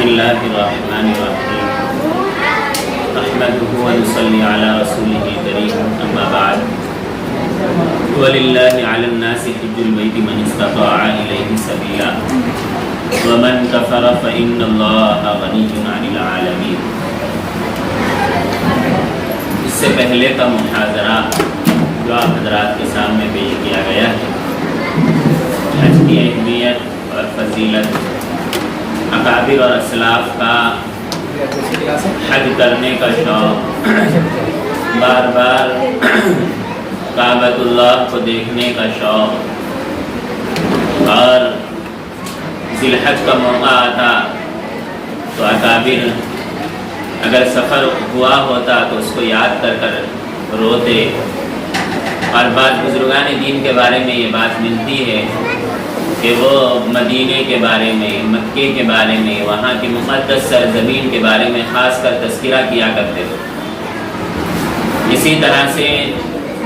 الله الرحمن الرحيم نحمده ونصلي على رسوله الكريم أما بعد ولله على الناس حج البيت من استطاع إليه سبيلا ومن كفر فإن الله غني عن العالمين. اس سے پہلے کا محاضرہ جو آپ حضرات کے سامنے پیش کیا گیا ہے حج کی اہمیت اور فضیلت، اکابر اور اسلاف کا حج کرنے کا شوق، بار بار کعبۃ اللہ کو دیکھنے کا شوق، اور ذی الحج کا موقع آتا تو اکابر اگر سفر ہوا ہوتا تو اس کو یاد کر کر روتے. اور بعض بزرگان دین کے بارے میں یہ بات ملتی ہے کہ وہ مدینے کے بارے میں، مکے کے بارے میں، وہاں کی مقدس سرزمین کے بارے میں خاص کر تذکرہ کیا کرتے تھے. اسی طرح سے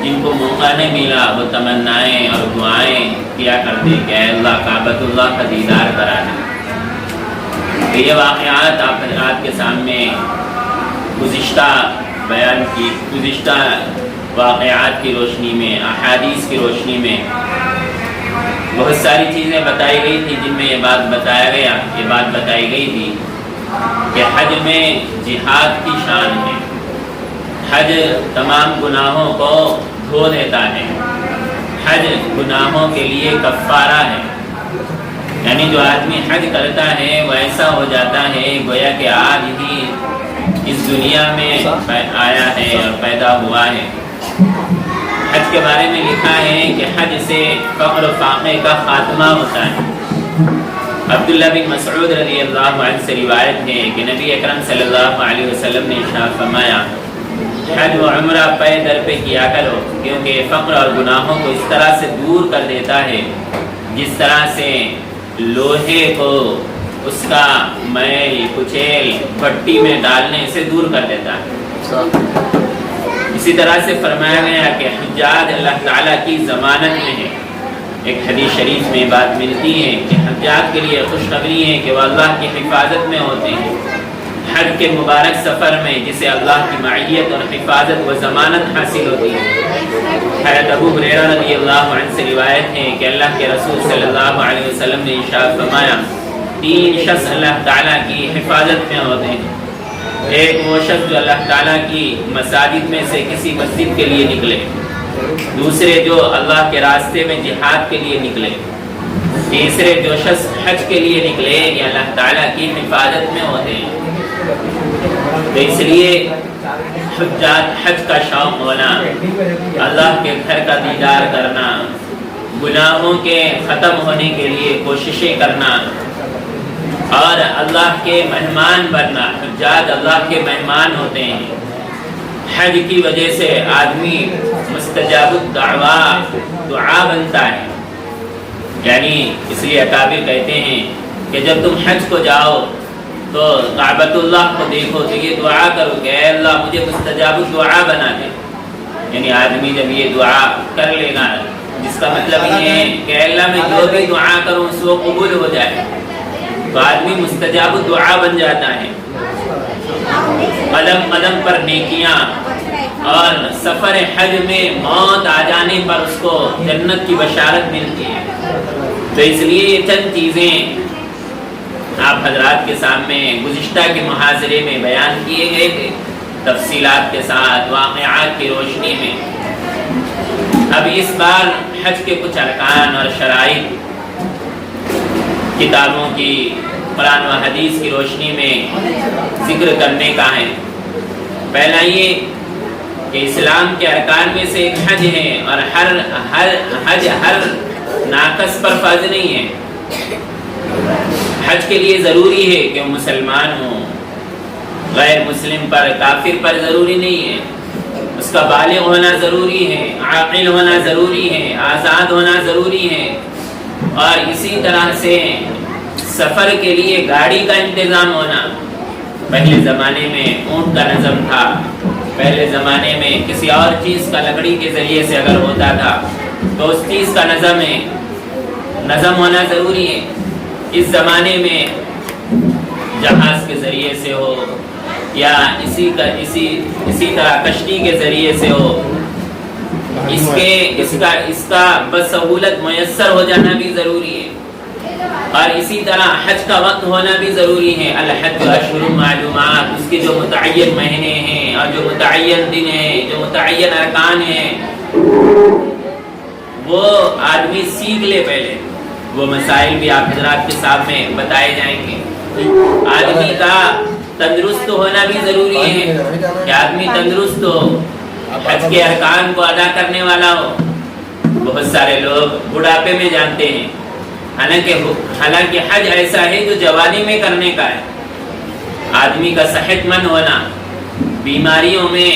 جن کو موقع نہیں ملا وہ تمنائیں اور دعائیں کیا کرتے کہ اے اللہ کعبۃ اللہ کا دیدار کرا دیں. تو یہ واقعات آپ حضرات کے سامنے گزشتہ واقعات کی روشنی میں، احادیث کی روشنی میں بہت ساری چیزیں بتائی گئی تھی، جن میں یہ بات بتائی گئی تھی کہ حج میں جہاد کی شان ہے. حج تمام گناہوں کو دھو دیتا ہے. حج گناہوں کے لیے کفارہ ہے. یعنی جو آدمی حج کرتا ہے وہ ایسا ہو جاتا ہے گویا کہ آج ہی اس دنیا میں آیا ہے اور پیدا ہوا ہے. حج کے بارے میں لکھا ہے کہ حج سے فقر و فاقے کا خاتمہ ہوتا ہے. عبداللہ بن مسعود رضی اللہ عنہ سے روایت ہے کہ نبی اکرم صلی اللہ علیہ وسلم نے ارشاد فرمایا حج و عمرہ پے در پہ کیا کرو، کیونکہ فقر اور گناہوں کو اس طرح سے دور کر دیتا ہے جس طرح سے لوہے کو اس کا میل کچیل بھٹی میں ڈالنے سے دور کر دیتا ہے. اسی طرح سے فرمایا گیا کہ حجاج اللہ تعالیٰ کی ضمانت میں ہے. ایک حدیث شریف میں بات ملتی ہے کہ حجاج کے لیے خوشخبری ہے کہ وہ اللہ کی حفاظت میں ہوتے ہیں. حج کے مبارک سفر میں جسے اللہ کی معیت اور حفاظت و ضمانت حاصل ہوتی ہے. حضرت ابو ہریرہ رضی اللہ عنہ سے روایت ہے کہ اللہ کے رسول صلی اللہ علیہ وسلم نے ارشاد فرمایا 3 شخص اللہ تعالیٰ کی حفاظت میں ہوتے ہیں. ایک وہ شخص جو اللہ تعالیٰ کی مساجد میں سے کسی مسجد کے لیے نکلے، دوسرے جو اللہ کے راستے میں جہاد کے لیے نکلے، تیسرے جو شخص حج کے لیے نکلے یہ اللہ تعالیٰ کی حفاظت میں ہوتے ہیں. تو اس لیے حج کا شوق ہونا، اللہ کے گھر کا دیدار کرنا، گناہوں کے ختم ہونے کے لیے کوششیں کرنا اور اللہ کے مہمان بننا. حجاج اللہ کے مہمان ہوتے ہیں. حج کی وجہ سے آدمی مستجاب دعا بنتا ہے. یعنی اس لیے اکابر کہتے ہیں کہ جب تم حج کو جاؤ تو کعبۃ اللہ کو دیکھو تو یہ دعا کرو کہ اے اللہ مجھے مستجاب دعا بنا دے. یعنی آدمی جب یہ دعا کر لے گا جس کا مطلب یہ ہے کہ اے اللہ میں جو بھی دعا کروں اس وہ قبول ہو جائے، تو آدمی مستجاب دعا بن جاتا ہے. قدم قدم پر نیکیاں اور سفر حج میں موت آ جانے پر اس کو جنت کی بشارت ملتی ہے. تو اس لیے یہ چند چیزیں آپ حضرات کے سامنے گزشتہ کے محاضرے میں بیان کیے گئے تھے تفصیلات کے ساتھ، واقعات کی روشنی میں. اب اس بار حج کے کچھ ارکان اور شرائط کتابوں کی، قرآن و حدیث کی روشنی میں ذکر کرنے کا ہے. پہلا یہ کہ اسلام کے ارکان میں سے ایک حج ہے، اور حج ہر ناقص پر فرض نہیں ہے. حج کے لیے ضروری ہے کہ وہ مسلمان ہو، غیر مسلم پر، کافر پر ضروری نہیں ہے. اس کا بالغ ہونا ضروری ہے، عاقل ہونا ضروری ہے، آزاد ہونا ضروری ہے. اور اسی طرح سے سفر کے لیے گاڑی کا انتظام ہونا. پہلے زمانے میں اونٹ کا نظم تھا، پہلے زمانے میں کسی اور چیز کا لکڑی کے ذریعے سے اگر ہوتا تھا تو اس چیز کا نظم ہونا ضروری ہے. اس زمانے میں جہاز کے ذریعے سے ہو یا اسی طرح کشتی کے ذریعے سے ہو، اس کا بسہولت میسر ہو جانا بھی ضروری ہے، اور اسی طرح حج کا وقت ہونا بھی ضروری ہے۔ الحج اشہر معلومات، اس کے جو متعین مہینے ہیں اور جو متعین دن ہیں، جو متعین ارکان ہیں، وہ آدمی سیکھ لے پہلے۔ وہ مسائل بھی آپ حضرات کے سامنے بتائے جائیں گے۔ آدمی کا تندرست ہونا بھی ضروری ہے کہ آدمی تندرست ہو، حج کے ارکان کو ادا کرنے والا ہو۔ بہت سارے لوگ بڑھاپے میں جانتے ہیں، حالانکہ حج ایسا ہے جو جوانی میں کرنے کا ہے۔ آدمی کا صحت مند ہونا، بیماریوں میں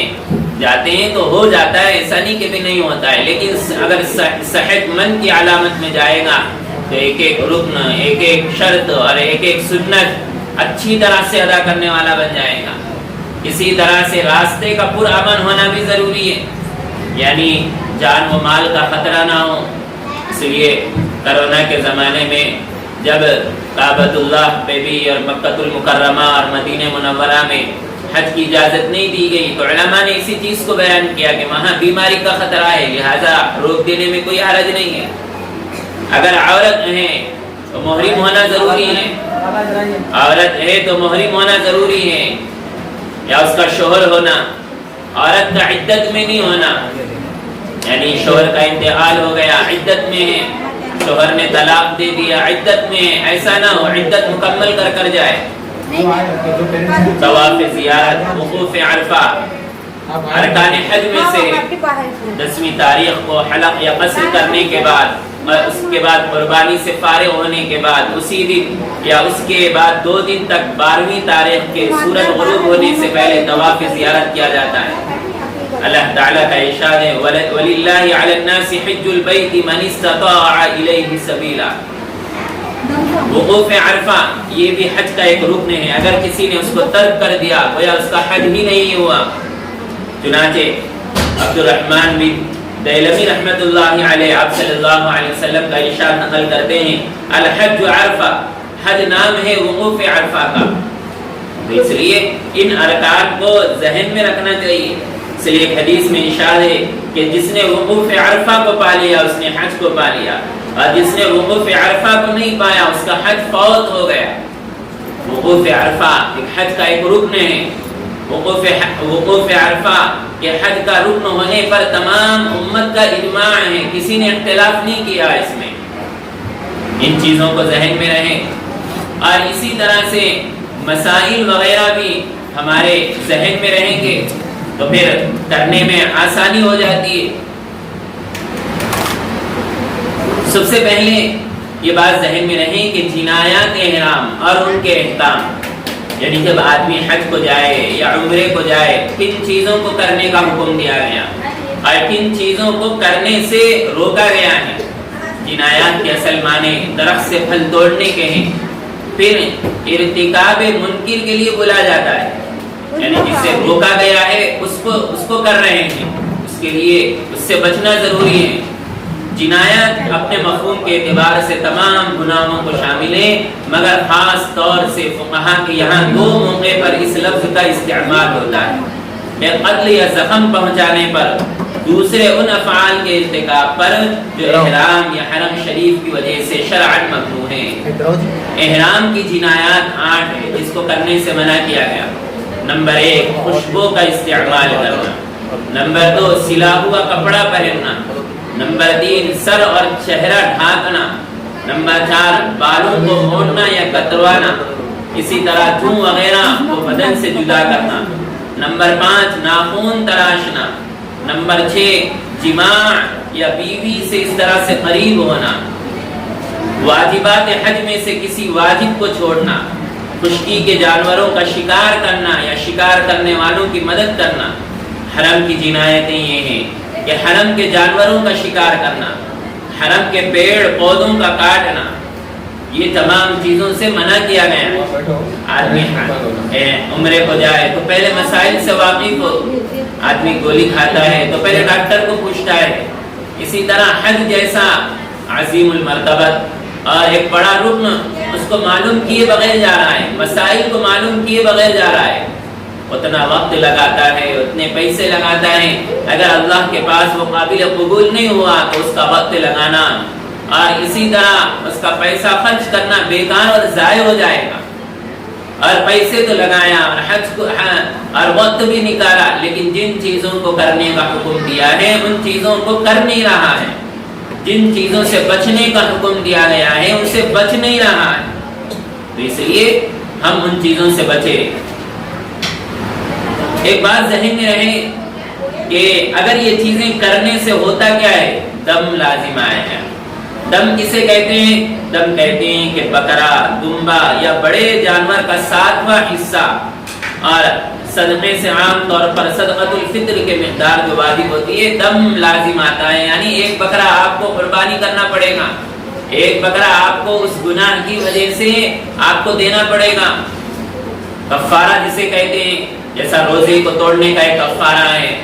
جاتے ہیں تو ہو جاتا ہے، ایسا نہیں کہ بھی نہیں ہوتا ہے، لیکن اگر صحت مند کی علامت میں جائے گا تو ایک ایک رکن، ایک ایک شرط اور ایک ایک سنت اچھی طرح سے ادا کرنے والا بن جائے گا۔ اسی طرح سے راستے کا پرامن ہونا بھی ضروری ہے، یعنی جان و مال کا خطرہ نہ ہو۔ اس لیے کرونا کے زمانے میں جب کعبۃ اللہ پہ بھی اور مکۃ المکرمہ اور مدینہ منورہ میں حج کی اجازت نہیں دی گئی تو علماء نے اسی چیز کو بیان کیا کہ وہاں بیماری کا خطرہ ہے، لہذا روک دینے میں کوئی حرج نہیں ہے۔ اگر عورت ہے تو محرم ہونا ضروری ہے، عورت ہے تو محرم ہونا ضروری ہے، یا اس کا شوہر ہونا۔ عورت کا عدت میں نہیں ہونا، یعنی شوہر کا انتقال ہو گیا، عدت میں ہے، شوہر نے طلاق دے دیا، عدت میں ہے، ایسا نہ ہو، عدت مکمل کر جائے۔ طواف زیارت، وقوف عرفہ ارکان حج میں سے 10ویں تاریخ کو حلق یا قصر کرنے کے بعد اور اس کے بعد قربانی سے فارغ ہونے کے بعد اسی دن یا اس کے بعد 2 دن تک 12ویں تاریخ کے سورج غروب ہونے سے پہلے طواف زیارت کیا جاتا ہے۔ اللہ تعالیٰ کا ارشاد ہے وَلِلَّهِ عَلَى النَّاسِ حِجُّ الْبَيْتِ مَنِ اسْتَطَاعَ إِلَيْهِ سَبِيلًا۔ وقوف عرفہ یہ بھی حج کا ایک رکن ہے، اگر کسی نے اس کو ترک کر دیا گویا اس کا حج ہی نہیں ہوا۔ چنانچہ عبد الرحمن بن دیلمی رحمت اللہ علیہ آپ صلی اللہ علیہ وسلم کا ارشاد نقل کرتے ہیں الحج عرفہ، حج نام ہے وقوف عرفہ کا۔ اس لیے ان ارکان کو ذہن میں رکھنا چاہیے۔ اس لیے ایک حدیث میں ارشاد ہے کہ جس نے وقوف عرفہ کو پا لیا اس نے حج کو پا لیا، اور جس نے وقوف عرفہ کو نہیں پایا اس کا حج فوت ہو گیا۔ وقوف عرفہ ایک حج کا ایک رکن ہے۔ وقوف عرفہ کے حج کا رکن ہونے پر تمام امت کا اجماع ہے، کسی نے اختلاف نہیں کیا اس میں۔ ان چیزوں کو ذہن میں رہیں، اور اسی طرح سے مسائل وغیرہ بھی ہمارے ذہن میں رہیں گے تو پھر کرنے میں آسانی ہو جاتی ہے۔ سب سے پہلے یہ بات ذہن میں رہے کہ جنایات احرام اور ان کے احکام، یعنی جب آدمی حج کو جائے یا عمرے کو جائے کن چیزوں کو کرنے کا حکم دیا گیا اور کن چیزوں کو کرنے سے روکا گیا ہے۔ جنایات کے اصل معنی درخت سے پھل توڑنے کے ہیں، پھر ارتکاب منکر کے لیے بولا جاتا ہے، یعنی جس سے روکا گیا ہے اس کو کر رہے ہیں، اس کے لیے اس سے بچنا ضروری ہے۔ جنایت اپنے مفہوم کے اعتبار سے تمام گناہوں کو شامل ہے، مگر خاص طور سے فقہا کے یہاں 2 موقع پر اس لفظ کا استعمال ہوتا ہے، ایک قتل یا زخم پہنچانے پر، دوسرے ان افعال کے ارتکاب پر جو احرام یا حرم شریف کی وجہ سے شرعاً ممنوع ہیں۔ احرام کی جنایات 8 ہے جس کو کرنے سے منع کیا گیا۔ نمبر 1 خوشبو کا استعمال کرنا، نمبر 2 سلا ہوا کپڑا پہننا، نمبر 3 سر اور چہرہ ڈھانکنا، نمبر 4 بالوں کو مونڈنا یا کتروانا، اسی طرح جوں وغیرہ کو بدن سے جدا کرنا، نمبر 5 ناخون تراشنا، نمبر 6 جماع یا بیوی سے اس طرح سے قریب ہونا، واجبات حج میں سے کسی واجب کو چھوڑنا، خشکی کے جانوروں کا شکار کرنا یا شکار کرنے والوں کی مدد کرنا۔ حرم کی جنایتیں یہ ہیں کہ حرم کے جانوروں کا شکار کرنا، حرم کے پیڑ پودوں کا کاٹنا، یہ تمام چیزوں سے منع کیا گیا ہے۔ آدمی عمرے کو جائے تو پہلے مسائل سے واقف ہو، آدمی گولی کھاتا ہے تو پہلے ڈاکٹر کو پوچھتا ہے۔ اسی طرح حج جیسا عظیم المرتبت اور ایک بڑا رکن اس کو معلوم کیے بغیر جا رہا ہے، مسائل کو معلوم کیے بغیر جا رہا ہے، اتنا وقت لگاتا ہے، اتنے پیسے لگاتا ہے، اگر اللہ کے پاس وہ قابل قبول نہیں ہوا تو اس کا وقت لگانا اور اسی طرح اس کا پیسہ خرچ کرنا بیکار اور ضائع ہو جائے گا۔ اور پیسے تو لگایا اور حج کو اور وقت بھی نکالا، لیکن جن چیزوں کو کرنے کا حکم دیا ہے ان چیزوں کو کر نہیں رہا ہے، جن چیزوں سے بچنے کا حکم دیا گیا ہے ان سے بچ نہیں رہا ہے، تو اس لیے ہم ان چیزوں سے بچے۔ ایک بات ذہن میں رہے کہ اگر یہ چیزیں کرنے سے ہوتا کیا ہے، دم لازم آئے گا۔ دم کسے کہتے ہیں؟ دم کہتے ہیں کہ بکرا، دمبا یا بڑے جانور کا 7واں حصہ، اور صدقے سے عام طور پر صدقۃ الفطر کے مقدار جو واجب ہوتی ہے دم لازم آتا ہے، یعنی ایک بکرا آپ کو قربانی کرنا پڑے گا، ایک بکرا آپ کو اس گناہ کی وجہ سے آپ کو دینا پڑے گا۔ کفارہ جسے کہتے ہیں، جیسا روزے کو توڑنے کا ایک کفارہ ہے،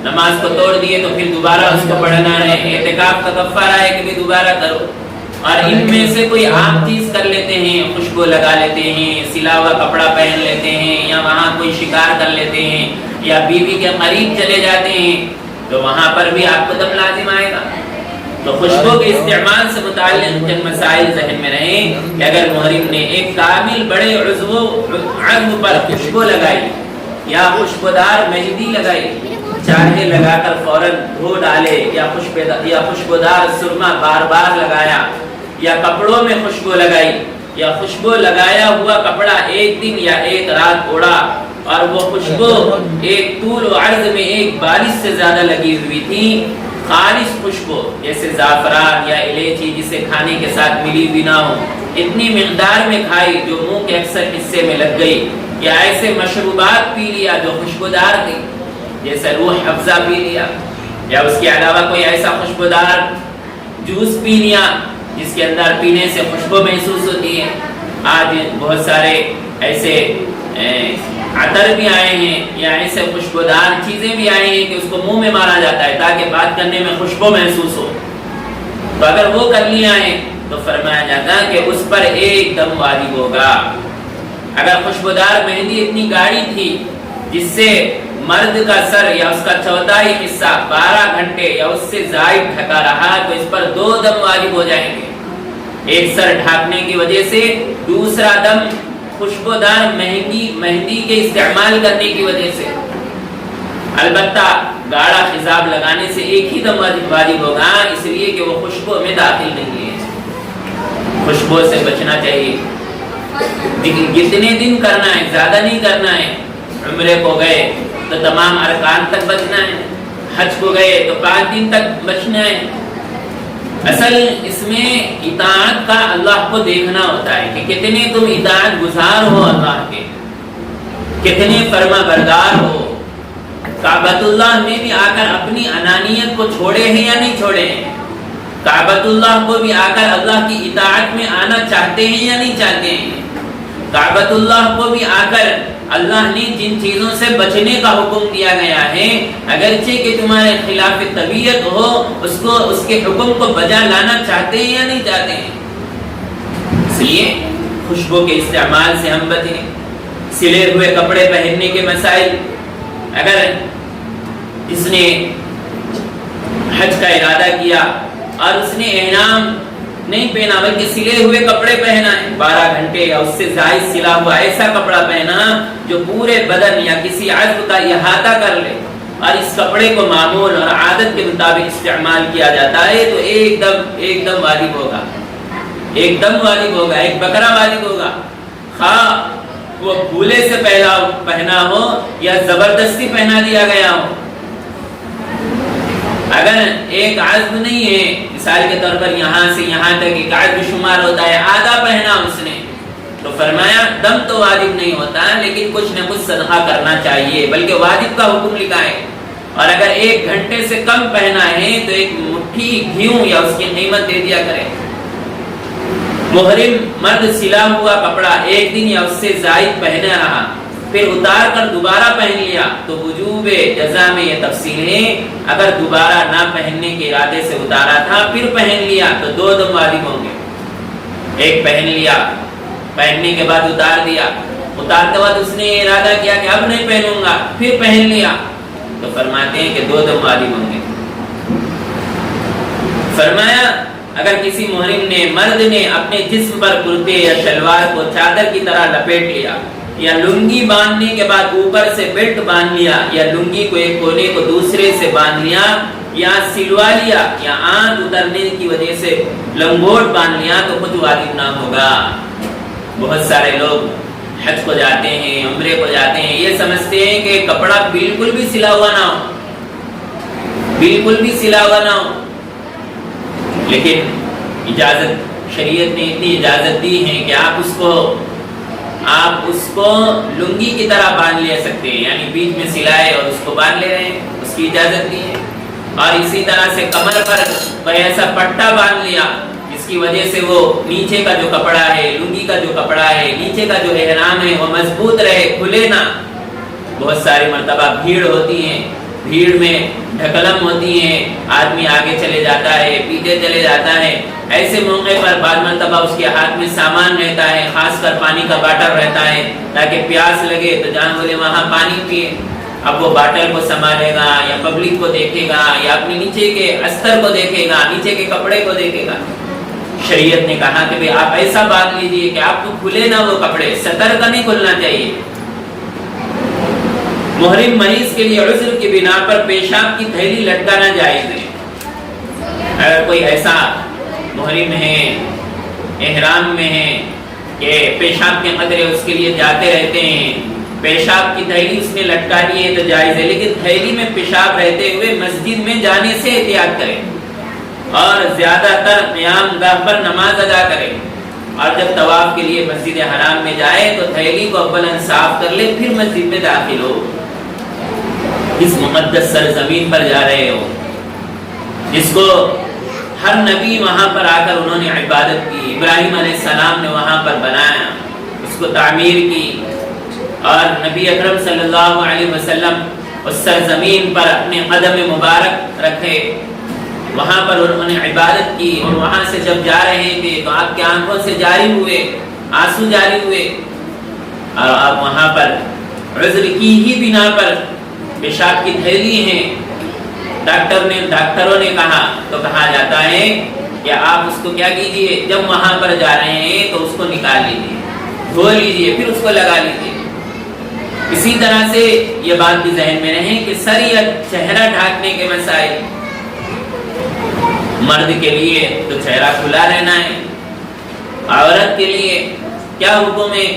نماز کو توڑ دیے تو پھر دوبارہ اس کو پڑھنا ہے، اعتکاف کا کفارہ ہے کہ بھی دوبارہ کرو۔ اور ان میں سے کوئی عام چیز کر لیتے ہیں، خوشبو لگا لیتے ہیں، سلا ہوا کپڑا پہن لیتے ہیں، یا وہاں کوئی شکار کر لیتے ہیں، یا بیوی کے قریب چلے جاتے ہیں، تو وہاں پر بھی آپ کو دم لازم آئے گا۔ تو خوشبو کے استعمال سے متعلق چند مسائل ذہن میں رہیں کہ اگر محرم نے ایک کامل بڑے عضو پر خوشبو لگائی یا خوشبودار مہندی لگائی، چاہے لگا کر فوراً دھو ڈالے، یا خوشبودار سرما بار بار لگایا، یا کپڑوں میں خوشبو لگائی، یا خوشبو لگایا ہوا کپڑا ایک دن یا ایک رات اوڑا اور وہ خوشبو ایک طول و عرض میں ایک بارش سے زیادہ لگی ہوئی تھی، خالص خوشبو جیسے زعفران یا الائچی جسے کھانے کے ساتھ ملی بھی نہ ہو، اتنی مقدار میں کھائی جو منہ کے اکثر حصے میں لگ گئی، یا ایسے مشروبات پی لیا جو خوشبودار تھی جیسے روح افزا پی لیا، یا اس کے علاوہ کوئی ایسا خوشبودار جوس پی لیا جس کے اندر پینے سے خوشبو محسوس ہوتی ہے۔ آج بہت سارے ایسے عطر بھی آئے ہیں یا ایسے خوشبودار چیزیں بھی آئی ہیں کہ اس کو منہ میں مارا جاتا ہے تاکہ بات کرنے میں خوشبو محسوس ہو، تو اگر وہ کر لیا ہے تو فرمایا جاتا ہے کہ اس پر ایک دم واجب ہوگا۔ اگر خوشبودار مہندی اتنی گاڑی تھی جس سے مرد کا سر یا اس کا چوتھائی حصہ 12 گھنٹے یا اس سے زائد ڈھکا رہا تو اس پر 2 دم واجب ہو جائیں گے، ایک سر ڈھانکنے کی وجہ سے، دوسرا دم خوشبودار مہندی کے استعمال کرنے کی وجہ سے۔ البتہ گاڑا خضاب لگانے سے ایک ہی دم واجب ہوگا، اس لیے کہ وہ خوشبو میں داخل نہیں ہے، خوشبو سے بچنا چاہیے۔ کتنے دن کرنا ہے، زیادہ نہیں کرنا ہے۔ عمرے کو گئے تو تمام ارکان تک بچنا ہے، حج کو گئے تو 5 دن تک بچنا ہے۔ اصل اس میں اطاعت کا اللہ کو دیکھنا ہوتا ہے کہ کتنے تم اطاعت گزار ہو اللہ کے، کتنے فرما بردار ہو۔ کعبۃ اللہ میں بھی آ کر اپنی انانیت کو چھوڑے ہیں یا نہیں چھوڑے ہیں؟ کعبۃ اللہ کو بھی آ کر اللہ کی اطاعت میں آنا چاہتے ہیں یا نہیں چاہتے ہیں؟ کعبۃ اللہ کو بھی آ کر اللہ نے جن چیزوں سے بچنے کا حکم دیا گیا ہے، اگرچہ کہ تمہارے خلاف طبیعت ہو، اس کے حکم کو بجا لانا چاہتے ہیں یا نہیں چاہتے ہیں؟ اس لیے خوشبو کے استعمال سے ہم بچیں۔ سلے ہوئے کپڑے پہننے کے مسائل، اگر اس نے حج کا ارادہ کیا اور اس نے احرام نہیں پہنا بلکہ سلے ہوئے کپڑے پہنا ہے، 12 گھنٹے یا اس سے زائد سلا ہوا ایسا کپڑا پہنا جو پورے بدن یا کسی عضو کا احاطہ کر لے، اور اس کپڑے کو معمول اور عادت کے مطابق استعمال کیا جاتا ہے تو ایک دم واجب ہوگا، ایک دم واجب ہوگا، ایک بکرا واجب ہوگا، خواہ وہ بھولے سے پہنا ہو یا زبردستی پہنا دیا گیا ہو۔ اگر ایک عزم نہیں ہے، مثال کے طور پر یہاں سے یہاں تک ایک عزم شمار ہوتا ہے، آدھا پہنا اس نے تو فرمایا دم تو واجب نہیں ہوتا لیکن کچھ نہ کچھ صدقہ کرنا چاہیے، بلکہ واجب کا حکم لکھا ہے۔ اور اگر 1 گھنٹے سے کم پہنا ہے تو ایک مٹھی گھیوں یا اس کی قیمت دے دیا کرے۔ محرم مرد سلا ہوا کپڑا 1 دن یا اس سے زائد پہنا رہا، پھر اتار کر دوبارہ پہن لیا تو وجوب جزا میں یہ تفصیل ہے، اگر دوبارہ نہ پہننے کے ارادے سے اتارا تھا پھر پہن لیا تو 2 دم واجب ہوں گے، ایک پہن لیا پہننے کے بعد اتار دیا، اتارتے بعد اس نے ارادہ کیا کہ اب نہیں پہنوں گا، پھر پہن لیا، تو فرماتے ہیں کہ 2 دم واجب ہوں گے۔ فرمایا اگر کسی محرم نے، مرد نے اپنے جسم پر کرتے یا شلوار کو چادر کی طرح لپیٹ لیا، یا لنگی باندھنے کے بعد اوپر سے بیلٹ باندھ لیا، یا لنگی کو ایک کونے کو دوسرے سے باندھ لیا، یا سلوا لیا، یا آنکھ اترنے کی وجہ سے لنگوٹ باندھ لیا، تو کچھ واجب نہ ہوگا۔ بہت سارے لوگ حج کو جاتے ہیں، عمرے کو جاتے ہیں، یہ سمجھتے ہیں کہ کپڑا بالکل بھی سلا ہوا نہ ہو، بالکل بھی سلا ہوا نہ ہو، لیکن اجازت، شریعت نے اتنی اجازت دی ہے کہ آپ اس کو لنگی کی طرح باندھ لے سکتے ہیں، یعنی بیچ میں سلائے اور اس کو باندھ لے رہے ہیں، اس کی اجازت دی ہے۔ اور اسی طرح سے کمر پر کوئی ایسا پٹا باندھ لیا جس کی وجہ سے وہ نیچے کا جو کپڑا ہے، لنگی کا جو کپڑا ہے، نیچے کا جو احرام ہے وہ مضبوط رہے، کھلے نہ۔ بہت ساری مرتبہ بھیڑ ہوتی ہے، بھیڑ میں ڈھکلم ہوتی ہے، آدمی آگے چلے جاتا ہے، پیچھے چلے جاتا ہے، ایسے موقع پر بعض مرتبہ اس کے ہاتھ میں سامان رہتا ہے، خاص کر پانی کا باٹل رہتا ہے، تاکہ پیاس لگے تو جان بولے وہاں پانی پیے۔ اب وہ باٹل کو سنبھالے گا، یا پبلک کو دیکھے گا، یا اپنے نیچے کے استر کو دیکھے گا، نیچے کے کپڑے کو دیکھے گا۔ شریعت نے کہا کہ آپ ایسا باندھ لیجئے کہ آپ کو کھلے نہ وہ کپڑے، ستر کا نہیں کھلنا چاہیے۔ محرم مریض کے لیے عذر کی بنا پر پیشاب کی تھیلی لٹکانا جائز ہے۔ اگر کوئی ایسا محرم ہے، احرام میں ہے کہ پیشاب کے قطرے اس کے لیے جاتے رہتے ہیں، پیشاب کی تھیلی اس نے لٹکا دی ہے تو جائز ہے، لیکن تھیلی میں پیشاب رہتے ہوئے مسجد میں جانے سے احتیاط کریں، اور زیادہ تر قیام گاہ پر نماز ادا کریں، اور جب طواف کے لیے مسجد حرام میں جائے تو تھیلی کو اولا صاف کر لے، پھر مسجد میں داخل ہو۔ اس مقدس سرزمین پر جا رہے ہو جس کو ہر نبی وہاں پر آ کر انہوں نے عبادت کی، ابراہیم علیہ السلام نے وہاں پر بنایا، اس کو تعمیر کی، اور نبی اکرم صلی اللہ علیہ وسلم اس سرزمین پر اپنے قدم مبارک رکھے، وہاں پر انہوں نے عبادت کی، اور وہاں سے جب جا رہے تھے تو آپ کی آنکھوں سے جاری ہوئے، آنسو جاری ہوئے، اور آپ وہاں پر عذر کی ہی بنا پر پیشاب کی تھیلی ہیں، ڈاکٹروں نے کہا تو کہا جاتا ہے کہ آپ اس کو کیا کیجئے، جب وہاں پر جا رہے ہیں تو اس کو نکال لیجئے، دھو لیجئے، پھر اس کو لگا لیجئے۔ اسی طرح سے یہ بات بھی ذہن میں رہے کہ سر یا چہرہ ڈھانکنے کے مسائل، مرد کے لیے تو چہرہ کھلا رہنا ہے، عورت کے لیے کیا حکم ہے،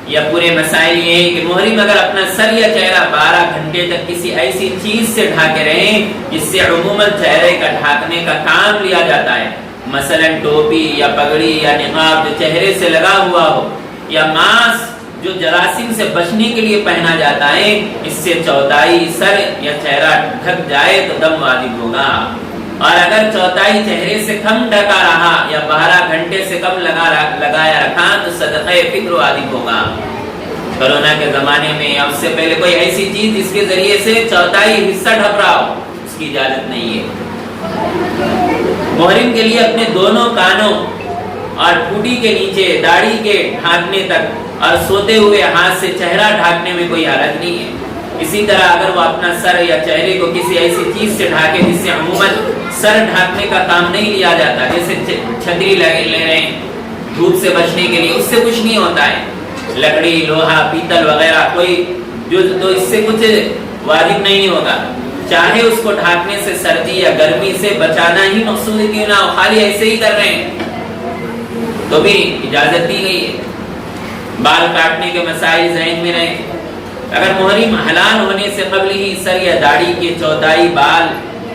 یا پورے مسائل یہ ہے کہ محرم اگر اپنا سر یا چہرہ 12 گھنٹے تک کسی ایسی چیز سے ڈھانکے رہیں جس سے عموماً چہرے کا ڈھانکنے کا کام لیا جاتا ہے، مثلا ٹوپی یا پگڑی یا نقاب جو چہرے سے لگا ہوا ہو، یا ماسک جو جراثیم سے بچنے کے لیے پہنا جاتا ہے، اس سے چوتھائی سر یا چہرہ ڈھک جائے تو دم واجب ہوگا، اور اگر چوتھائی چہرے سے کم ڈھکا رہا یا 12 گھنٹے سے کم لگایا رکھا تو صدقہ فطر واجب ہوگا۔ کرونا کے زمانے میں اب سے پہلے کوئی ایسی چیز جس کے ذریعے سے چوتھائی حصہ ڈھک رہا ہو، اس کی اجازت نہیں ہے۔ محرم کے لیے اپنے دونوں کانوں اور ٹھوٹی کے نیچے داڑھی کے ڈھانکنے تک اور سوتے ہوئے ہاتھ سے چہرہ ڈھانکنے میں کوئی حرج نہیں ہے۔ اسی طرح اگر وہ اپنا سر یا چہرے کو کسی ایسی چیز سے ڈھانکے جس سے عموماً سر ڈھانکنے کا کام نہیں لیا جاتا، جیسے چھتری لے رہے ہیں دھوپ سے بچنے کے لیے، اس سے کچھ نہیں ہوتا ہے، لکڑی، لوہا، پیتل وغیرہ کوئی جو تو اس سے کچھ واجب نہیں ہوگا، چاہے اس کو ڈھانکنے سے سردی یا گرمی سے بچانا ہی مقصود کیوں نہ ہو، خالی ایسے ہی کر رہے ہیں تو بھی اجازت دی گئی ہے۔ بال کاٹنے کے مسائل ذہن میں رہیں، اگر محرم حلال ہونے سے قبل ہی سر یا داڑھی کے چوتھائی بال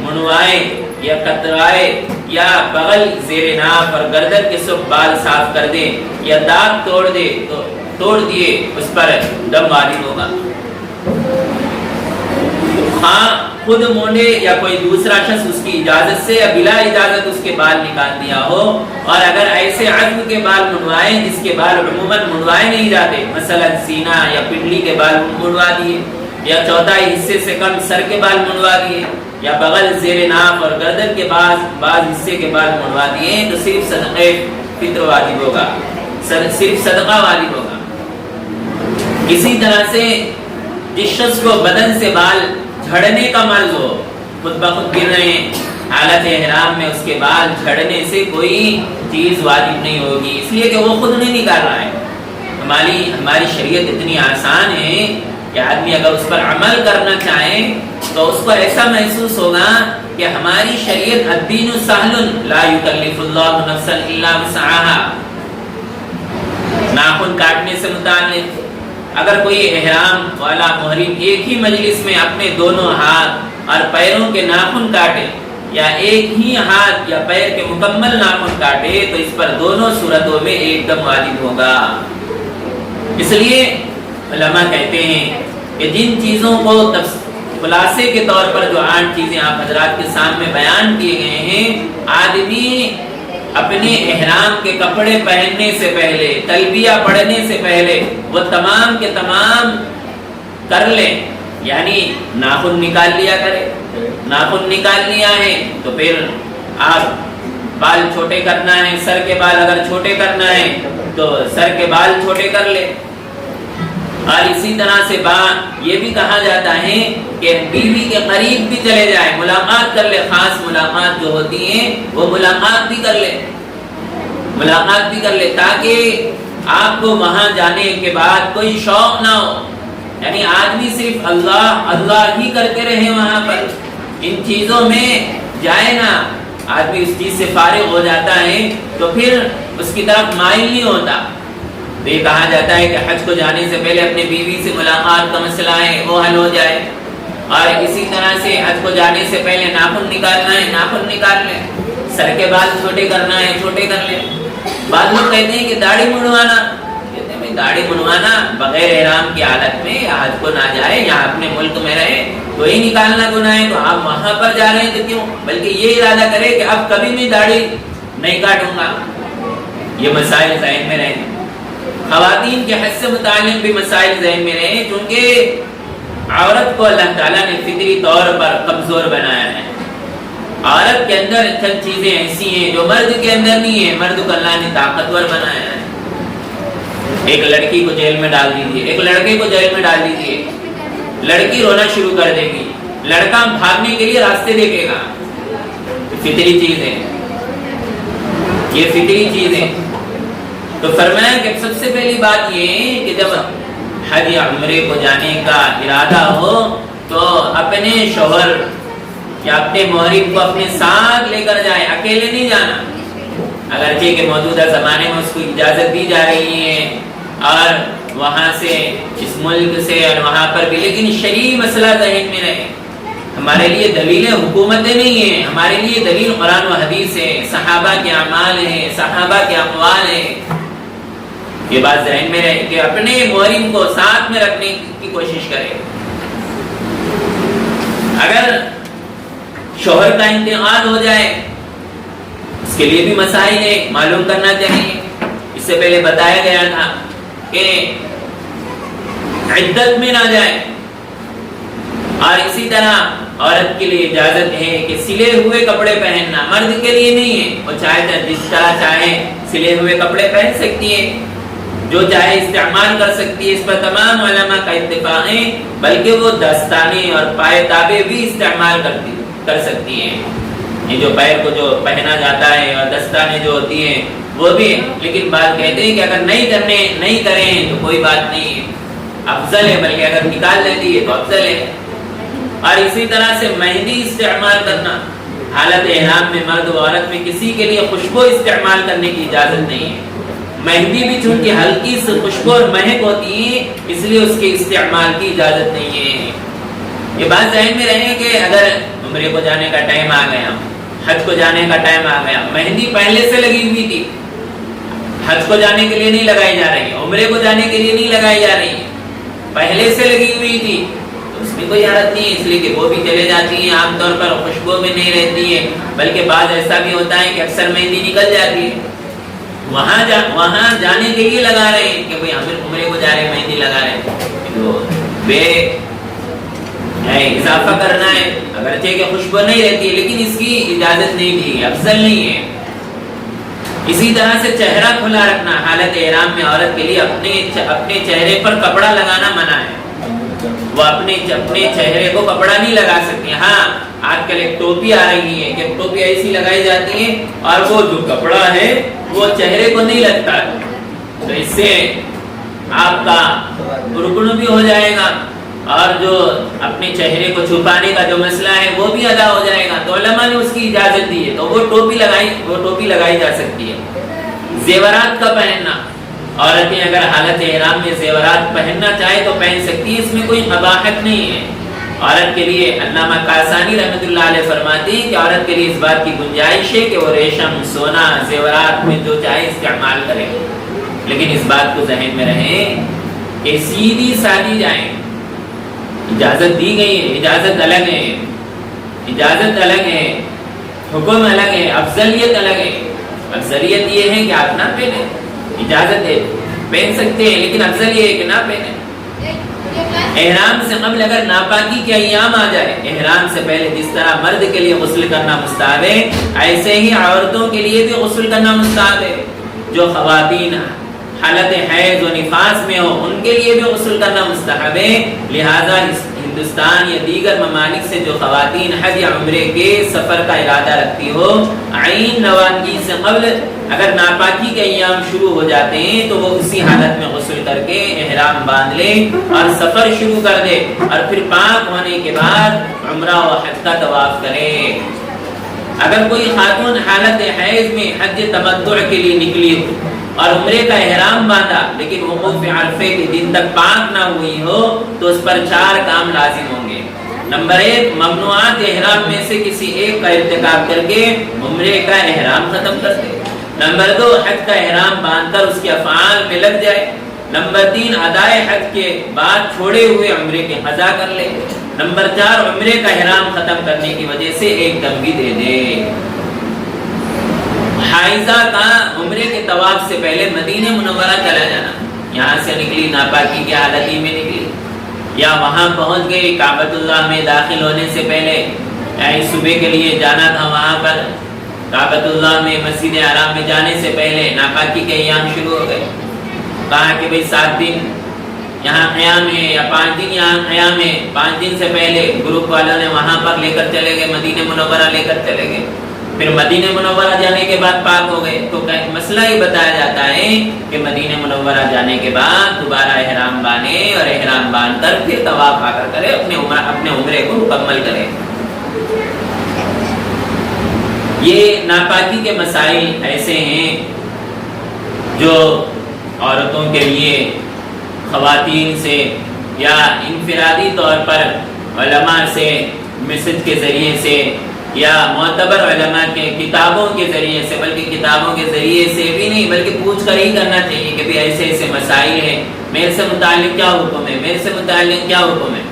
منڈوائے یا کترائے، یا بغل، زیر ناف اور گردن کے سب بال صاف کر دے، یا داغ توڑ دیے، اس پر دم واجب ہوگا۔ ہاں خود مونڈے یا کوئی دوسرا شخص اس کی اجازت سے یا بلا اجازت اس کے بال نکال دیا ہو، اور اگر ایسے عضو کے بال منڈوائے جس کے بال عموماً منڈوائے نہیں جاتے، مثلا سینہ یا پنڈلی کے بال منڈوا دیے، یا چوتھائی حصے سے کم سر کے بال منڈوا دیے، یا بغل، زیر ناف اور گردن کے بعض حصے کے بال منڈوا دیے، تو صرف صدقہ فطر واجب ہوگا۔ صرف صدقہ واجب ہوگا۔ اسی طرح سے جس شخص کو بدن سے بال جھڑنے کا مرض ہو، خود بخود گر رہے ہیں حالت احرام میں، اس کے بال جھڑنے سے کوئی چیز واجب نہیں ہوگی، اس لیے کہ وہ خود نہیں نکال رہا ہے۔ ہماری شریعت اتنی آسان ہے کہ آدمی اگر اس پر عمل کرنا چاہے تو اس کو ایسا محسوس ہوگا کہ ہماری شریعت الدین سہل لا یکلف اللہ نفسا الا وسعها۔ ناخن کاٹنے سے متعلق اگر کوئی احرام والا محرم ایک ہی مجلس میں اپنے دونوں ہاتھ اور پیروں کے ناخن کاٹے یا ایک ہی ہاتھ یا پیر کے مکمل ناخن کاٹے تو اس پر دونوں صورتوں میں ایک دم واجب ہوگا۔ اس لیے علماء کہتے ہیں کہ جن چیزوں کو خلاصے کے طور پر جو 8 چیزیں آپ حضرات کے سامنے بیان کیے گئے ہیں، آدمی اپنے احرام کے کپڑے پہننے سے پہلے، تلبیہ پڑھنے سے پہلے وہ تمام کے تمام کر لے، یعنی ناخن نکال لیا کرے۔ ناخن نکال لیا ہے تو پھر آپ بال چھوٹے کرنا ہے، سر کے بال اگر چھوٹے کرنا ہے تو سر کے بال چھوٹے کر لے۔ اور اسی طرح سے یہ بھی کہا جاتا ہے کہ بیوی کے قریب بھی چلے جائے، ملاقات کر لے، خاص ملاقات جو ہوتی ہے وہ ملاقات بھی کر لے تاکہ آپ کو وہاں جانے کے بعد کوئی شوق نہ ہو، یعنی آدمی صرف اللہ اللہ ہی کرتے رہے وہاں پر، ان چیزوں میں جائے نا، آدمی اس چیز سے فارغ ہو جاتا ہے تو پھر اس کی طرف مائل نہیں ہوتا۔ تو یہ کہا جاتا ہے کہ حج کو جانے سے پہلے اپنے بیوی سے ملاقات کا مسئلہ ہے وہ حل ہو جائے، اور اسی طرح سے حج کو جانے سے پہلے ناخن نکالنا ہے، ناخن نکال لے، سر کے بال چھوٹے کرنا ہے، چھوٹے کر لے۔ بعض لوگ کہتے ہیں کہ داڑھی منڈوانا، کہتے ہیں داڑھی منڈوانا بغیر احرام کی حالت میں یا حج کو نہ جائے یا اپنے ملک میں رہے تو ہی نکالنا گناہ ہے، تو آپ وہاں پر جا رہے ہیں تو کیوں؟ بلکہ یہ ارادہ کرے کہ اب کبھی بھی داڑھی نہیں کاٹوں گا۔ یہ مسائل ذہن میں رہیں۔ خواتین کے حج سے متعلق بھی مسائل ذہن میں رہیں، کیونکہ عورت کو اللہ تعالیٰ نے فطری طور پر کمزور بنایا ہے۔ عورت کے اندر چند چیزیں ایسی ہیں جو مرد کے اندر نہیں ہے، مرد کو اللہ نے طاقتور بنایا ہے۔ ایک لڑکی کو جیل میں ڈال دیجیے، ایک لڑکے کو جیل میں ڈال دیجیے، لڑکی رونا شروع کر دے گی، لڑکا بھاگنے کے لیے راستے دیکھے گا۔ فطری چیز ہے، یہ فطری چیز ہے۔ تو فرمایا کہ سب سے پہلی بات یہ ہے کہ جب حج یا عمرے کو جانے کا ارادہ ہو تو اپنے شوہر یا اپنے محرم کو اپنے ساتھ لے کر جائے، اکیلے نہیں جانا۔ اگرچہ کہ موجودہ زمانے میں اس کو اجازت دی جا رہی ہے اور وہاں سے اس ملک سے اور وہاں پر بھی، لیکن شرعی مسئلہ ذہن میں رہے۔ ہمارے لیے دلیلیں حکومتیں نہیں ہیں، ہمارے لیے دلیل قرآن و حدیث ہے، صحابہ کے اعمال ہیں، صحابہ کے اقوال ہیں۔ یہ بات ذہن میں رہے کہ اپنے محرم کو ساتھ میں رکھنے کی کوشش کرے۔ اگر شوہر کا انتقال ہو جائے اس کے لیے بھی مسائل ہے، معلوم کرنا چاہیے۔ اس سے پہلے بتایا گیا تھا کہ عدت میں نہ جائے، اور اسی طرح عورت کے لیے اجازت ہے کہ سلے ہوئے کپڑے پہننا، مرد کے لیے نہیں ہے، وہ چاہے جس طرح چاہے سلے ہوئے کپڑے پہن سکتی ہے، جو چاہے استعمال کر سکتی ہے، اس پر تمام علماء کا اتفاق ہے، بلکہ وہ دستانے اور پائے تابے بھی استعمال کر سکتی ہیں، یہ جو پیر کو جو پہنا جاتا ہے اور دستانے جو ہوتی ہیں وہ بھی، لیکن بات کہتے ہیں کہ اگر نہیں کریں تو کوئی بات نہیں ہے، افضل ہے، بلکہ اگر نکال لیتی ہے تو افضل ہے۔ اور اسی طرح سے مہندی استعمال کرنا، حالت احرام میں مرد و عورت میں کسی کے لیے خوشبو استعمال کرنے کی اجازت نہیں ہے۔ مہندی بھی چونکہ ہلکی سی خوشبو اور مہک ہوتی ہے، اس لیے اس کے استعمال کی اجازت نہیں ہے۔ یہ بات ذہن میں رہے کہ اگر عمرے کو جانے کا ٹائم آ گیا، حج کو جانے کا ٹائم آ گیا، مہندی پہلے سے لگی ہوئی تھی، حج کو جانے کے لیے نہیں لگائی جا رہی، عمرے کو جانے کے لیے نہیں لگائی جا رہی، پہلے سے لگی ہوئی تھی، تو اس میں کوئی حرج نہیں ہے، اس لیے کہ وہ بھی چلے جاتی ہیں، عام طور پر خوشبو بھی نہیں رہتی ہے، بلکہ بعض ایسا بھی ہوتا ہے کہ اکثر مہندی نکل جاتی ہے، وہاں جانے کے لیے لگا رہے ہیں کہ بھئی عمرے کو جا رہے مہندی لگا رہے ہیں، تو بے اضافہ کرنا ہے، اگرچہ کہ خوشبو نہیں رہتی ہے لیکن اس کی اجازت نہیں دی، افضل نہیں ہے۔ اسی طرح سے چہرہ کھلا رکھنا، حالت احرام میں عورت کے لیے اپنے چہرے پر کپڑا لگانا منع ہے، وہ اپنے چہرے کو کپڑا نہیں لگا سکتی۔ ہاں آج کل ایک ٹوپی آ رہی ہے کہ ٹوپی ایسی لگائی جاتی ہے اور وہ جو کپڑا ہے وہ چہرے کو نہیں لگتا، تو اس سے آپ کا رکن بھی ہو جائے گا اور جو اپنے چہرے کو چھپانے کا جو مسئلہ ہے وہ بھی ادا ہو جائے گا۔ تو علماء نے اس کی اجازت دی ہے، تو وہ ٹوپی لگائی جا سکتی ہے۔ زیورات کا پہننا، عورتیں اگر حالت احرام میں زیورات پہننا چاہے تو پہن سکتی ہے، اس میں کوئی قباحت نہیں ہے۔ عورت کے لیے علامہ کاسانی رحمۃ اللہ علیہ فرماتے ہیں کہ عورت کے لیے اس بات کی گنجائش ہے کہ وہ ریشم، سونا، زیورات میں جو چاہے استعمال کرے، لیکن اس بات کو ذہن میں رہے کہ سیدھی سادی جائیں، اجازت دی گئی ہے، اجازت الگ ہے، اجازت الگ ہے، حکم الگ ہے، افضلیت الگ ہے۔ افضلیت یہ ہے کہ آپ نہ پہنیں، اجازت ہے پہن سکتے ہیں، لیکن افضل یہ ہے کہ نہ پہنیں۔ احرام سے قبل اگر ناپاکی کے ایام آ جائے، احرام سے پہلے جس طرح مرد کے لیے غسل کرنا مستحب ہے، ایسے ہی عورتوں کے لیے بھی غسل کرنا مستحب ہے۔ جو خواتین حالت حیض و نفاس میں ہو ان کے لیے بھی غسل کرنا مستحب ہے۔ لہذا ہندوستان یا دیگر ممالک سے جو خواتین حج یا عمرے کے سفر کا ارادہ رکھتی ہو، عین روانگی سے قبل اگر ناپاکی کے ایام شروع ہو جاتے ہیں تو وہ اسی حالت میں غسل کر کے احرام باندھ لے اور سفر شروع کر دے، اور پھر پاک ہونے کے بعد عمرہ و حج کا طواف کرے۔ اگر کوئی خاتون حالت حیض میں حج تمتع کے لیے نکلی ہو اور عمرے کا احرام باندھا لیکن وقوف عرفے کے دن تک پاک نہ ہوئی ہو تو اس پر 4 کام لازم ہوں گے۔ نمبر 1، ممنوعات احرام میں سے کسی ایک کا ارتکاب کر کے عمرے کا احرام ختم کر دے۔ نمبر 2، حج کا احرام باندھ کر اس کے افعال میں لگ جائے۔ نمبر 3، ادائے حج کے بعد چھوڑے ہوئے عمرے کے قضا کر لے۔ نمبر 4، عمرے کا احرام ختم کرنے کی وجہ سے ایک دم بھی دے دے۔ حائضہ کا عمرے کے طواف سے پہلے مدینہ منورہ چلا جانا، یہاں سے نکلی ناپاکی کی حالت ہی میں نکلی یا وہاں پہنچ گئی کعبۃ اللہ میں داخل ہونے سے پہلے، صبح کے لیے جانا تھا وہاں پر کعبۃ اللہ میں مسجد حرام میں جانے سے پہلے ناپاکی کے ایام شروع ہو گئے۔ کہا کہ بھئی 7 دن یہاں قیام ہے یا 5 دن یہاں قیام ہے، 5 دن سے پہلے گروپ والوں نے وہاں پر لے کر چلے گئے، مدینہ منورہ لے کر چلے گئے، پھر مدینہ منورہ جانے کے بعد پاک ہو گئے۔ تو مسئلہ یہ بتایا جاتا ہے کہ مدینہ منورہ جانے کے بعد دوبارہ احرام باندھے اور احرام باندھ کر پھر طواف آ کر کرے، اپنے عمرے کو مکمل کرے۔ یہ ناپاکی کے مسائل ایسے ہیں جو عورتوں کے لیے خواتین سے یا انفرادی طور پر علماء سے میسج کے ذریعے سے یا معتبر علماء کے کتابوں کے ذریعے سے، بلکہ کتابوں کے ذریعے سے بھی نہیں بلکہ پوچھ کر ہی کرنا چاہیے کہ بھی ایسے ایسے مسائل ہیں، میرے سے متعلق کیا حکم ہے، میرے سے متعلق کیا حکم ہے۔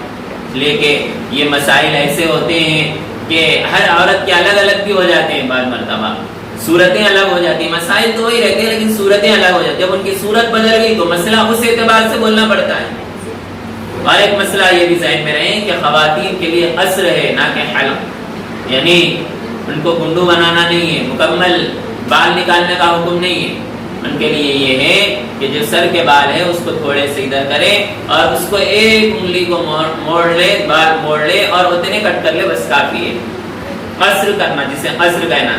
لیکن یہ مسائل ایسے ہوتے ہیں کہ ہر عورت کے الگ الگ بھی ہو جاتے ہیں، بعض مرتبہ صورتیں الگ ہو جاتی ہیں، مسائل تو وہی رہتے ہیں لیکن صورتیں الگ ہو جاتی ہیں۔ جب ان کی صورت بدل گئی تو مسئلہ اس اعتبار سے بولنا پڑتا ہے۔ اور ایک مسئلہ یہ بھی ذہن میں رہے کہ خواتین کے لیے قصر ہے نہ کہ حلق، یعنی ان کو کنڈو بنانا نہیں ہے، مکمل بال نکالنے کا حکم نہیں ہے۔ ان کے لیے یہ ہے کہ جو سر کے بال ہے اس کو تھوڑے سے ادھر کرے اور اس کو ایک انگلی کو موڑ لے، بال موڑ لے اور اتنے کٹ کر لے، بس کافی ہے۔ قصر کرنا جسے قصر کہنا،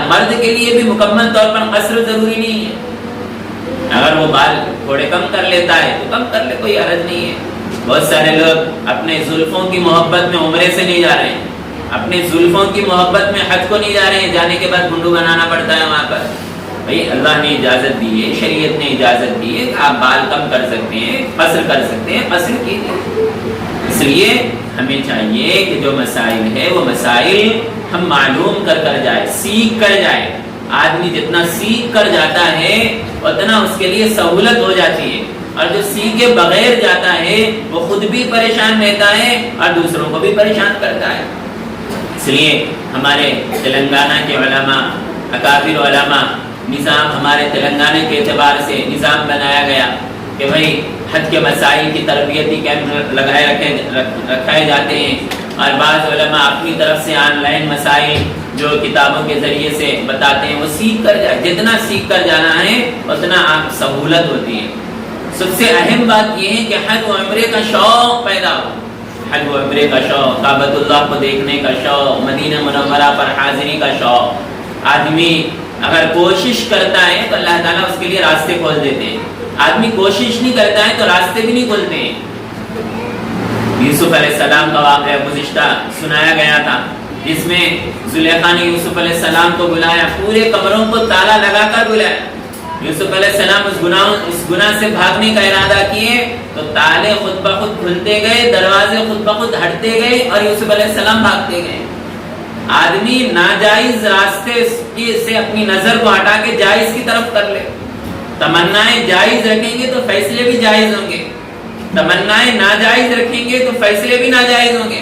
مرد کے لیے بھی مکمل طور پر قصر ضروری نہیں ہے، اگر وہ بال تھوڑے کم کر لیتا ہے تو کم کر لے، کوئی حرج نہیں ہے۔ بہت سارے لوگ اپنے زلفوں کی محبت میں عمرے سے نہیں جا رہے ہیں، اپنے زلفوں کی محبت میں حج کو نہیں جا رہے ہیں، جانے کے بعد گنڈو بنانا پڑتا ہے وہاں پر۔ بھئی اللہ نے اجازت دی ہے، شریعت نے اجازت دی ہے کہ آپ بال کم کر سکتے ہیں، قصر کر سکتے ہیں، قصر کیجیے۔ اس لیے ہمیں چاہیے کہ جو مسائل ہے وہ مسائل ہم معلوم کر جائے، سیکھ کر جائے۔ آدمی جتنا سیکھ کر جاتا ہے اتنا اس کے لیے سہولت ہو جاتی ہے، اور جو سیکھے بغیر جاتا ہے وہ خود بھی پریشان رہتا ہے اور دوسروں کو بھی پریشان کرتا ہے۔ اس لیے ہمارے تلنگانہ کے علماء، اکابر علماء، نظام ہمارے تلنگانہ کے اعتبار سے نظام بنایا گیا کہ بھائی حج کے مسائل کی تربیتی کیمپ رکھائے جاتے ہیں، اور بعض علماء اپنی طرف سے آن لائن مسائل جو کتابوں کے ذریعے سے بتاتے ہیں وہ سیکھ کر جائے، جتنا سیکھ کر جانا ہے اتنا آپ سہولت ہوتی ہے۔ سب سے اہم بات یہ ہے کہ حج و عمرے کا شوق پیدا ہو، حج و عمرے کا شوق، کعبۃ اللہ کو دیکھنے کا شوق، مدینہ منورہ پر حاضری کا شوق۔ آدمی اگر کوشش کرتا ہے تو اللہ تعالیٰ اس کے لیے راستے کھول دیتے ہیں، آدمی کوشش نہیں کرتا ہے تو راستے بھی نہیں کھلتے ہیں۔ یوسف علیہ السلام کا واقعہ گزشتہ سنایا گیا تھا، جس میں زلیخا نے یوسف علیہ السلام کو بلایا، پورے کمروں کو تالا لگا کر بلایا۔ یوسف علیہ السلام اس گناہ سے بھاگنے کا ارادہ کیے تو تالے خود بخود کھلتے گئے، دروازے خود بخود ہٹتے گئے اور یوسف علیہ السلام بھاگتے گئے۔ آدمی ناجائز راستے سے اپنی نظر کو ہٹا کے جائز کی طرف کر لے، تمنائیں جائز رکھیں گے تو فیصلے بھی جائز ہوں گے، تمنائیں ناجائز رکھیں گے تو فیصلے بھی ناجائز ہوں گے۔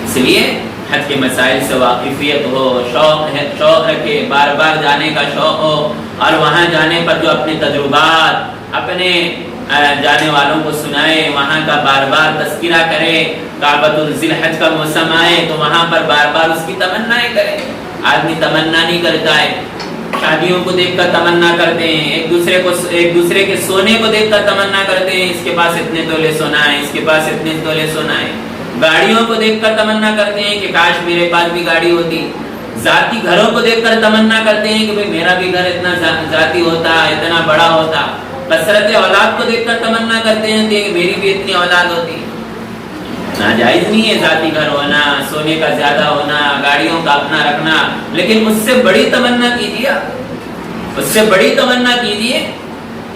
اس لیے حج کے مسائل سے واقفیت ہو، شوق رکھے، بار بار جانے کا شوق ہو، اور وہاں جانے پر جو اپنے تجربات اپنے جانے والوں کو سنائے، وہاں کا بار بار تذکرہ کرے۔ کعبۃ الذی الحج کا موسم آئے تو وہاں پر بار بار اس کی تمنائیں کرے۔ آدمی تمنا نہیں کرتا ہے، شادیوں کو دیکھ کر تمنا کرتے ہیں، ایک دوسرے کے سونے کو دیکھ کر تمنا کرتے ہیں، اس کے پاس اتنے تولے سونا ہے، اس کے پاس اتنے تولے سونا ہے۔ گاڑیوں کو دیکھ کر تمنا کرتے ہیں کہ کاش میرے پاس بھی گاڑی ہوتی۔ ذاتی گھروں کو دیکھ کر تمنا کرتے ہیں کہ بھئی میرا بھی گھر اتنا ذاتی ہوتا، اتنا بڑا ہوتا۔ کثرت اولاد کو دیکھ کر تمنا کرتے ہیں کہ میری بھی اتنی اولاد ہوتی۔ ناجائز نہیں ہے ذاتی گھر ہونا، سونے کا زیادہ ہونا، گاڑیوں کا اپنا رکھنا، لیکن اس سے بڑی تمنا کیجیے، اس سے بڑی تمنا کیجیے،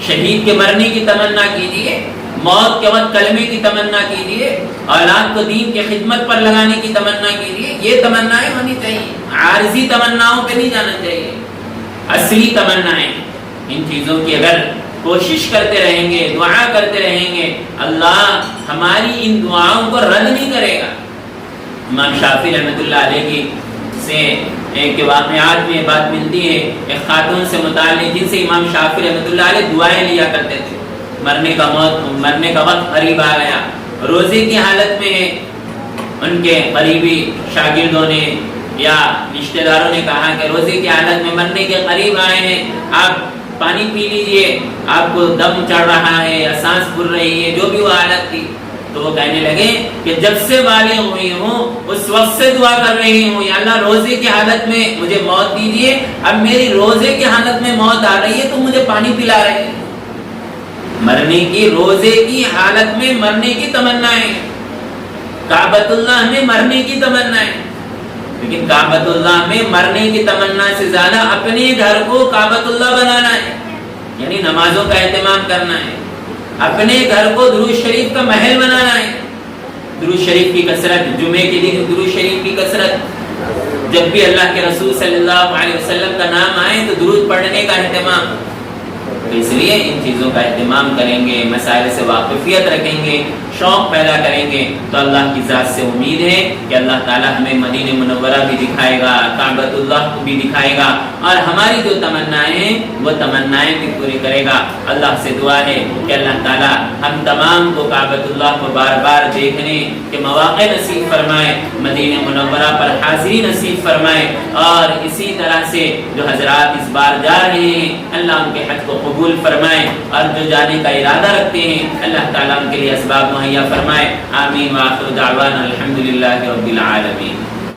شہید کے مرنے کی تمنا کیجیے، موت کے وقت کلمے کی تمنا کیجیے، اولاد کو دین کی خدمت پر لگانے کی تمنا کیجیے۔ یہ تمنائیں ہونی چاہیے، عارضی تمناؤں پہ نہیں جانا چاہیے، اصلی تمنائیں۔ ان چیزوں کی اگر کوشش کرتے رہیں گے، دعا کرتے رہیں گے، اللہ ہماری ان دعاؤں کو رد نہیں کرے گا۔ امام شافعی رحمۃ اللہ علیہ کی سے ایک واقعات میں بات ملتی ہے، ایک خاتون سے متعلق جن سے امام شافعی رحمۃ اللہ علیہ دعائیں لیا کرتے تھے۔ مرنے کا وقت قریب آ گیا، روزے کی حالت میں ان کے قریبی شاگردوں نے یا رشتہ داروں نے کہا کہ روزے کی حالت میں مرنے کے قریب آئے ہیں، آپ پانی پی لیجئے، آپ کو دم چڑھ رہا ہے یا سانس پھول رہی ہے، جو بھی وہ حالت تھی۔ تو وہ کہنے لگے کہ جب سے بالغ ہوئی ہوں اس وقت سے دعا کر رہی ہوں، یا اللہ روزے کی حالت میں مجھے موت دیجئے، اب میری روزے کی حالت میں موت آ رہی ہے تو مجھے پانی پلا رہے ہیں۔ مرنے کی، روزے کی حالت میں مرنے کی تمنائیں، کعبۃ اللہ میں مرنے کی تمنائیں، لیکن کعبۃ اللہ میں مرنے کی تمنا سے زیادہ اپنے گھر کو کعبۃ اللہ بنانا ہے، یعنی نمازوں کا اہتمام کرنا ہے، اپنے گھر کو درود شریف کا محل بنانا ہے، درود شریف کی کثرت، جمعے کے دن درود شریف کی کثرت، جب بھی اللہ کے رسول صلی اللہ علیہ وسلم کا نام آئے تو درود پڑھنے کا اہتمام۔ تو اس لیے ان چیزوں کا اہتمام کریں گے، مسائل سے واقفیت رکھیں گے، شوق پیدا کریں گے تو اللہ کی ذات سے امید ہے کہ اللہ تعالیٰ ہمیں مدینہ منورہ بھی دکھائے گا، کعبۃ اللہ کو بھی دکھائے گا، اور ہماری جو تمنائیں ہیں وہ تمنائیں بھی پوری کرے گا۔ اللہ سے دعا ہے کہ اللہ تعالیٰ ہم تمام کو کعبۃ اللہ کو بار بار دیکھنے کے مواقع نصیب فرمائے، مدینہ منورہ پر حاضری نصیب فرمائے، اور اسی طرح سے جو حضرات اس بار جا رہے ہیں اللہ ان کے حج کو قبول فرمائے، اور جو جانے کا ارادہ رکھتے ہیں اللہ تعالیٰ ان کے لیے اسباب مہیا فرمائے۔ آمین وآخر دعوانا الحمدللہ رب العالمین۔